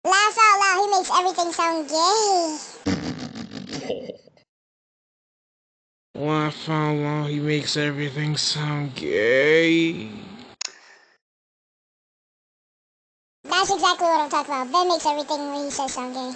Laugh out loud, he makes everything sound gay. Laugh out loud, he makes everything sound gay. That's exactly what I'm talking about. Ben makes everything when he says sound gay.